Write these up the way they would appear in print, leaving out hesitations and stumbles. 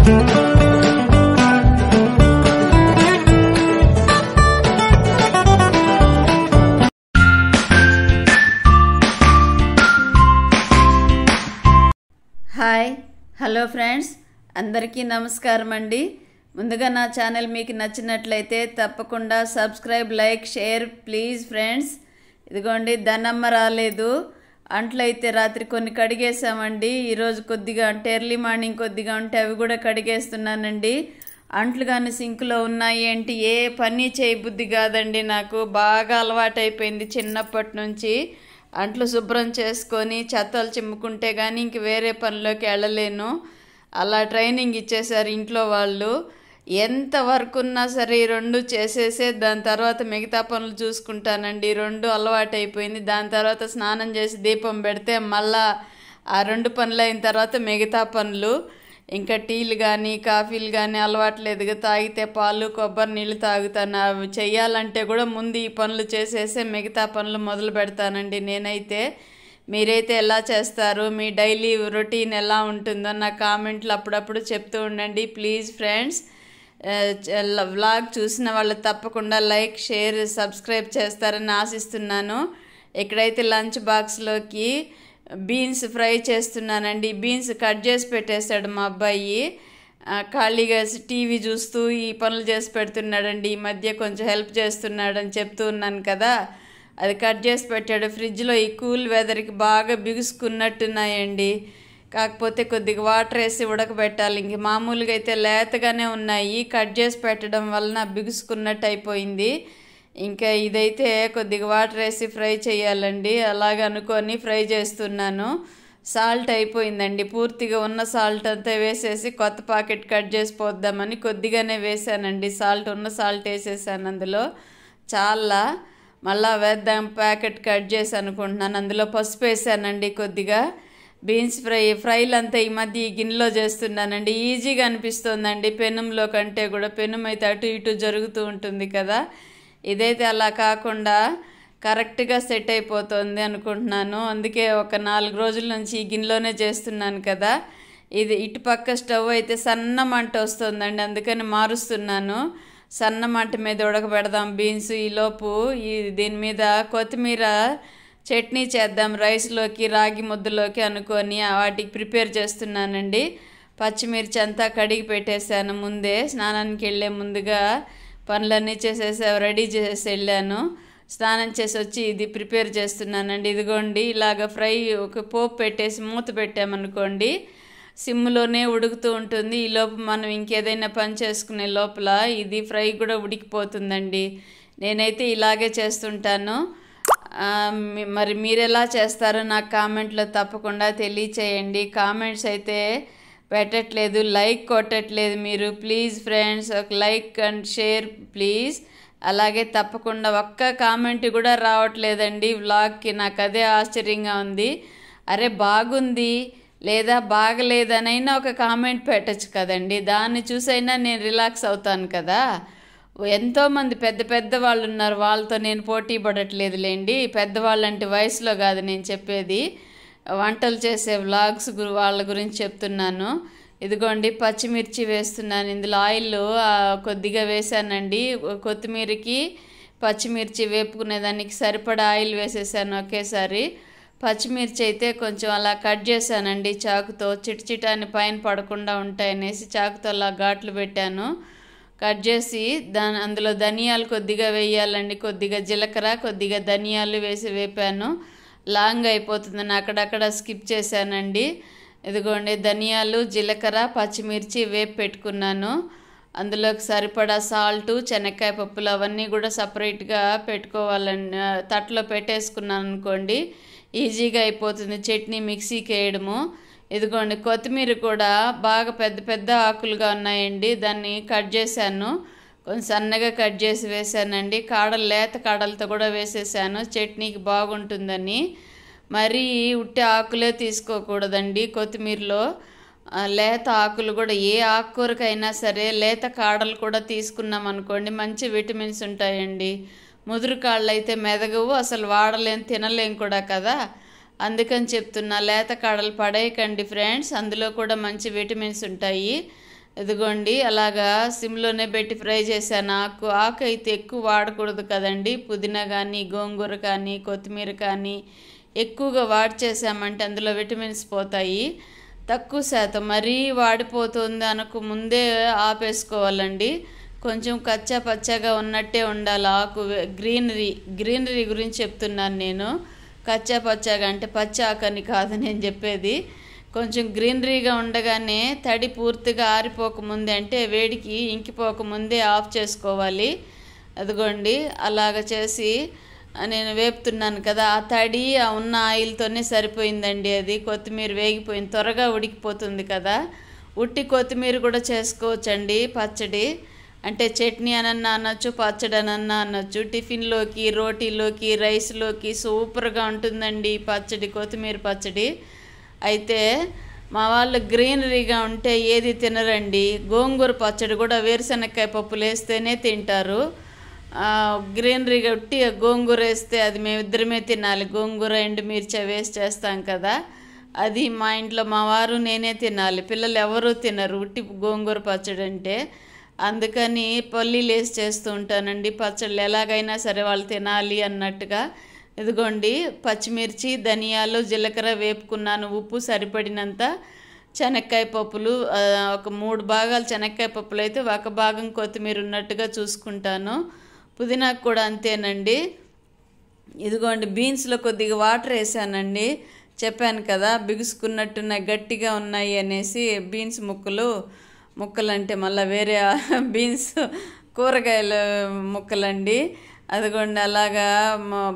Hi hello friends, అందరికీ నమస్కారం అండి. ముందుగా నా ఛానల్ మీకు నచ్చినట్లయితే తప్పకుండా subscribe, like, share please friends. ఇదిగోండి, ధనమ్మ రాలేదు. అంట్లయితే రాత్రి కొన్ని కడిగేసామండి. ఈరోజు కొద్దిగా అంటే ఎర్లీ మార్నింగ్ కొద్దిగా ఉంటే అవి కూడా కడిగేస్తున్నానండి. అంట్లు కానీ సింక్లో ఉన్నాయి ఏంటి, ఏ పని చేయబుద్ధి కాదండి. నాకు బాగా అలవాటైపోయింది చిన్నప్పటి నుంచి. అంట్లు శుభ్రం చేసుకొని చెత్తలు చిమ్ముకుంటే కానీ ఇంక వేరే పనిలోకి వెళ్ళలేను. అలా ట్రైనింగ్ ఇచ్చేశారు ఇంట్లో వాళ్ళు. ఎంత వర్క్ ఉన్నా సరే ఈ రెండు చేసేసే దాని తర్వాత మిగతా పనులు చూసుకుంటానండి. రెండు అలవాటైపోయింది. దాని తర్వాత స్నానం చేసి దీపం పెడితే మళ్ళా ఆ రెండు పనులు అయిన తర్వాత మిగతా పనులు. ఇంకా టీలు కానీ కాఫీలు కానీ అలవాట్లేదుగా. తాగితే పాలు కొబ్బరి నీళ్ళు తాగుతాను. అవి చెయ్యాలంటే కూడా ముందు ఈ పనులు చేసేసే మిగతా పనులు మొదలు పెడతానండి నేనైతే. మీరైతే ఎలా చేస్తారు, మీ డైలీ రొటీన్ ఎలా ఉంటుందో నా కామెంట్లు అప్పుడప్పుడు చెప్తూ ఉండండి ప్లీజ్ ఫ్రెండ్స్. వ్లాగ్ చూసిన వాళ్ళు తప్పకుండా లైక్, షేర్, సబ్స్క్రైబ్ చేస్తారని ఆశిస్తున్నాను. ఇక్కడైతే లంచ్ బాక్స్లోకి బీన్స్ ఫ్రై చేస్తున్నానండి. బీన్స్ కట్ చేసి పెట్టేశాడు మా అబ్బాయి. ఖాళీగా టీవీ చూస్తూ ఈ పనులు చేసి పెడుతున్నాడండి. ఈ మధ్య కొంచెం హెల్ప్ చేస్తున్నాడని చెప్తూ ఉన్నాను కదా, అది కట్ చేసి పెట్టాడు. ఫ్రిడ్జ్లో ఈ కూల్ వెదర్కి బాగా బిగుసుకున్నట్టున్నాయండి. కాకపోతే కొద్దిగా వాటర్ వేసి ఉడకబెట్టాలి. ఇంక మామూలుగా అయితే లేతగానే ఉన్నాయి. కట్ చేసి పెట్టడం వలన బిగుసుకున్నట్టు అయిపోయింది. ఇంకా ఇదైతే కొద్దిగా వాటర్ వేసి ఫ్రై చేయాలండి. అలాగ అనుకొని ఫ్రై చేస్తున్నాను. సాల్ట్ అయిపోయిందండి. పూర్తిగా ఉన్న సాల్ట్ అంతా వేసేసి కొత్త ప్యాకెట్ కట్ చేసి పోద్దామని కొద్దిగానే వేసానండి. సాల్ట్ ఉన్న సాల్ట్ వేసేసాను అందులో. చాలా మళ్ళా వేద్దాం ప్యాకెట్ కట్ చేసి అనుకుంటున్నాను. అందులో పసుపు వేసానండి కొద్దిగా. బీన్స్ ఫ్రైలు అంతా ఈ మధ్య ఈ గిన్నెలో చేస్తున్నానండి. ఈజీగా అనిపిస్తుందండి పెనంలో కంటే కూడా. పెనం అయితే అటు ఇటు జరుగుతూ ఉంటుంది కదా, ఇదైతే అలా కాకుండా కరెక్ట్గా సెట్ అయిపోతుంది అనుకుంటున్నాను. అందుకే ఒక 4 రోజుల నుంచి ఈ గిన్నెలోనే చేస్తున్నాను కదా. ఇది ఇటుపక్క స్టవ్ అయితే సన్న మంట వస్తుందండి, అందుకని మారుస్తున్నాను. సన్న మంట మీద ఉడకబెడదాం బీన్స్. ఈలోపు దీని మీద కొత్తిమీర చట్నీ చేద్దాం రైస్లోకి, రాగి ముద్దలోకి అనుకొని వాటికి ప్రిపేర్ చేస్తున్నానండి. పచ్చిమిర్చి అంతా కడిగి పెట్టేశాను ముందే. స్నానానికి వెళ్ళే ముందుగా పనులన్నీ చేసేసి రెడీ చేసేసి వెళ్ళాను. స్నానం చేసి వచ్చి ఇది ప్రిపేర్ చేస్తున్నానండి. ఇదిగోండి, ఇలాగ ఫ్రై ఒక పోపు పెట్టేసి మూత పెట్టామనుకోండి సిమ్లోనే ఉడుకుతూ ఉంటుంది. ఈలోపు మనం ఇంకేదైనా పని చేసుకునే లోపల ఇది ఫ్రై కూడా ఉడికిపోతుందండి. నేనైతే ఇలాగే చేస్తుంటాను. మరి మీరు ఎలా చేస్తారో నాకు కామెంట్లో తప్పకుండా తెలియచేయండి. కామెంట్స్ అయితే పెట్టట్లేదు, లైక్ కొట్టట్లేదు మీరు. ప్లీజ్ ఫ్రెండ్స్, ఒక లైక్ అండ్ షేర్ ప్లీజ్. అలాగే తప్పకుండా ఒక్క కామెంట్ కూడా రావట్లేదండి వ్లాగ్కి. నాకు అదే ఆశ్చర్యంగా ఉంది. అరే బాగుంది లేదా బాగలేదనైనా ఒక కామెంట్ పెట్టచ్చు కదండి. దాన్ని చూసైనా నేను రిలాక్స్ అవుతాను కదా. ఎంతోమంది పెద్ద పెద్ద వాళ్ళు ఉన్నారు, వాళ్ళతో నేను పోటీ పడట్లేదులేండి. పెద్దవాళ్ళు అంటే వయసులో కాదు నేను చెప్పేది, వంటలు చేసే వ్లాగ్స్ వాళ్ళ గురించి చెప్తున్నాను. ఇదిగోండి పచ్చిమిర్చి వేస్తున్నాను. ఇందులో ఆయిల్ కొద్దిగా వేసానండి. కొత్తిమీరకి పచ్చిమిర్చి వేపుకునేదానికి సరిపడా ఆయిల్ వేసేసాను ఒకేసారి. పచ్చిమిర్చి అయితే కొంచెం అలా కట్ చేశానండి చాకుతో. చిటచిటాన్ని పైన పడకుండా ఉంటాయనేసి చాకుతో అలా ఘాట్లు పెట్టాను. కట్ చేసి అందులో ధనియాలు కొద్దిగా వేయాలండి. కొద్దిగా జీలకర్ర, కొద్దిగా ధనియాలు వేసి వేపాను. లాంగ్ అయిపోతుందని అక్కడక్కడ స్కిప్ చేశానండి. ఇదిగోండి ధనియాలు, జీలకర్ర, పచ్చిమిర్చి వేపు పెట్టుకున్నాను. అందులోకి సరిపడా సాల్టు, శనక్కాయ పప్పులు అవన్నీ కూడా సపరేట్గా పెట్టుకోవాలండి. తట్లో పెట్టేసుకున్నాను అనుకోండి ఈజీగా అయిపోతుంది చట్నీ మిక్సీకి వేయడము. ఇదిగోండి కొత్తిమీర కూడా బాగా పెద్ద పెద్ద ఆకులుగా ఉన్నాయండి. దాన్ని కట్ చేశాను, కొంచెం సన్నగా కట్ చేసి వేసానండి. లేత కాడలతో కూడా వేసేసాను చట్నీకి బాగుంటుందని. మరీ ఉట్టి ఆకులే తీసుకోకూడదండి కొత్తిమీరలో. లేత ఆకులు కూడా ఏ ఆకుకూరకైనా సరే లేత కాడలు కూడా తీసుకున్నాం అనుకోండి మంచి విటమిన్స్ ఉంటాయండి. ముదురు కాళ్ళు అయితే మెదగవు, అసలు వాడలేం, తినలేం కూడా కదా. అందుకని చెప్తున్నా, లేత కాడలు పడేయకండి ఫ్రెండ్స్, అందులో కూడా మంచి విటమిన్స్ ఉంటాయి. ఇదిగోండి అలాగా సిమ్లోనే పెట్టి ఫ్రై చేశాను. ఆకు అయితే ఎక్కువ వాడకూడదు కదండి. పుదీనా కానీ, గోంగూర కానీ, కొత్తిమీర కానీ ఎక్కువగా వాడి చేసామంటే అందులో విటమిన్స్ పోతాయి. తక్కువ శాతం మరీ వాడిపోతుంది అనకు ముందే ఆపేసుకోవాలండి. కొంచెం కచ్చా పచ్చగా ఉన్నట్టే ఉండాలి ఆకు. గ్రీనరీ గురించి చెప్తున్నాను నేను. కచ్చా పచ్చగా అంటే పచ్చ ఆకని కాదు నేను చెప్పేది. కొంచెం గ్రీనరీగా ఉండగానే తడి పూర్తిగా ఆరిపోకముందే అంటే వేడికి ఇంకిపోకముందే ఆఫ్ చేసుకోవాలి. అదిగోండి అలాగ చేసి నేను వేపుతున్నాను కదా, ఆ తడి ఆ ఉన్న ఆయిల్తోనే సరిపోయిందండి. అది కొత్తిమీర వేగిపోయింది, త్వరగా ఉడికిపోతుంది కదా. ఉట్టి కొత్తిమీర కూడా చేసుకోవచ్చండి పచ్చడి. అంటే చట్నీ అనన్నా అనొచ్చు, పచ్చడి అనన్నా అనొచ్చు. టిఫిన్లోకి, రోటీలోకి, రైస్లోకి సూపర్గా ఉంటుందండి ఈ పచ్చడి, కొత్తిమీర పచ్చడి. అయితే మా వాళ్ళు గ్రీనరీగా ఉంటే ఏది తినరండి. గోంగూర పచ్చడి కూడా వేరుశనక్కాయ పప్పులు వేస్తేనే తింటారు. గ్రీనరీగా ఉట్టి గోంగూర వేస్తే అది మేమిద్దరమే తినాలి. గోంగూర ఎండుమిర్చి వేస్ట్ చేస్తాం కదా, అది మా ఇంట్లో మా వారు నేనే తినాలి. పిల్లలు ఎవరూ తినరు ఉట్టి గోంగూర పచ్చడి అంటే. అందుకని పల్లీలు వేసి చేస్తూ ఉంటానండి పచ్చళ్ళు. ఎలాగైనా సరే వాళ్ళు తినాలి అన్నట్టుగా. ఇదిగోండి పచ్చిమిర్చి, ధనియాలు, జీలకర్ర వేపుకున్నాను. ఉప్పు సరిపడినంత. శనక్కాయ పప్పులు ఒక 3 భాగాలు శనక్కాయ పప్పులు అయితే 1 భాగం కొత్తిమీర ఉన్నట్టుగా చూసుకుంటాను. పుదీనాకు కూడా అంతేనండి. ఇదిగోండి బీన్స్లో కొద్దిగా వాటర్ వేసానండి. చెప్పాను కదా బిగుసుకున్నట్టున్నాయి, గట్టిగా ఉన్నాయి అనేసి. బీన్స్ ముక్కలు అంటే మళ్ళీ వేరే బీన్స్ కూరగాయల ముక్కలండి. అదిగోండి అలాగా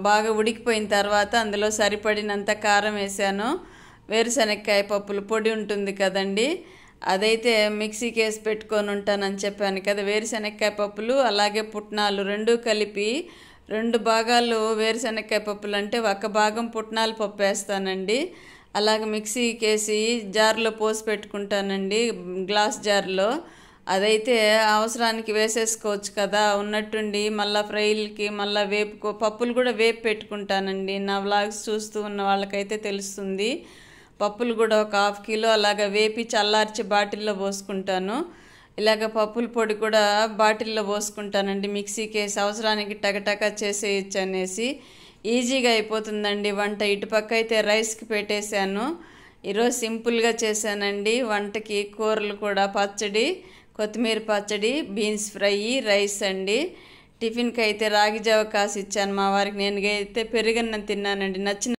బాగా ఉడికిపోయిన తర్వాత అందులో సరిపడినంత కారం వేసాను. వేరుశనక్కాయ పప్పుల పొడి ఉంటుంది కదండి, అదైతే మిక్సీకి వేసి పెట్టుకొని ఉంటానని చెప్పాను కదా. వేరుశనక్కాయ పప్పులు అలాగే పుట్నాలు 2 కలిపి 2 భాగాలు వేరుశనక్కాయ పప్పులు అంటే 1 భాగం పుట్నాల పప్పు వేస్తానండి. అలాగే మిక్సీకి వేసి జార్లో పోసి పెట్టుకుంటానండి, గ్లాస్ జార్లో. అదైతే అవసరానికి వేసేసుకోవచ్చు కదా ఉన్నట్టుండి. మళ్ళీ ఫ్రైలకి మళ్ళీ పప్పులు కూడా వేపు పెట్టుకుంటానండి. నా వ్లాగ్స్ చూస్తూ ఉన్న వాళ్ళకైతే తెలుస్తుంది. పప్పులు కూడా ఒక 1/2 కిలో అలాగ వేపి చల్లార్చి బాటిల్లో పోసుకుంటాను. ఇలాగ పప్పుల పొడి కూడా బాటిల్లో పోసుకుంటానండి. మిక్సీకి వేసి అవసరానికి టకటక చేసేయచ్చు అనేసి. ఈజీగా అయిపోతుందండి వంట. ఇటుపక్క అయితే రైస్కి పెట్టేశాను. ఈరోజు సింపుల్గా చేశానండి వంటకి. కూరలు కూడా పచ్చడి, కొత్తిమీర పచ్చడి, బీన్స్ ఫ్రై, రైస్ అండి. టిఫిన్కి అయితే రాగి జావ కాసి ఇచ్చాను మా వారికి. నేను అయితే పెరుగన్నం తిన్నానండి. నచ్చిన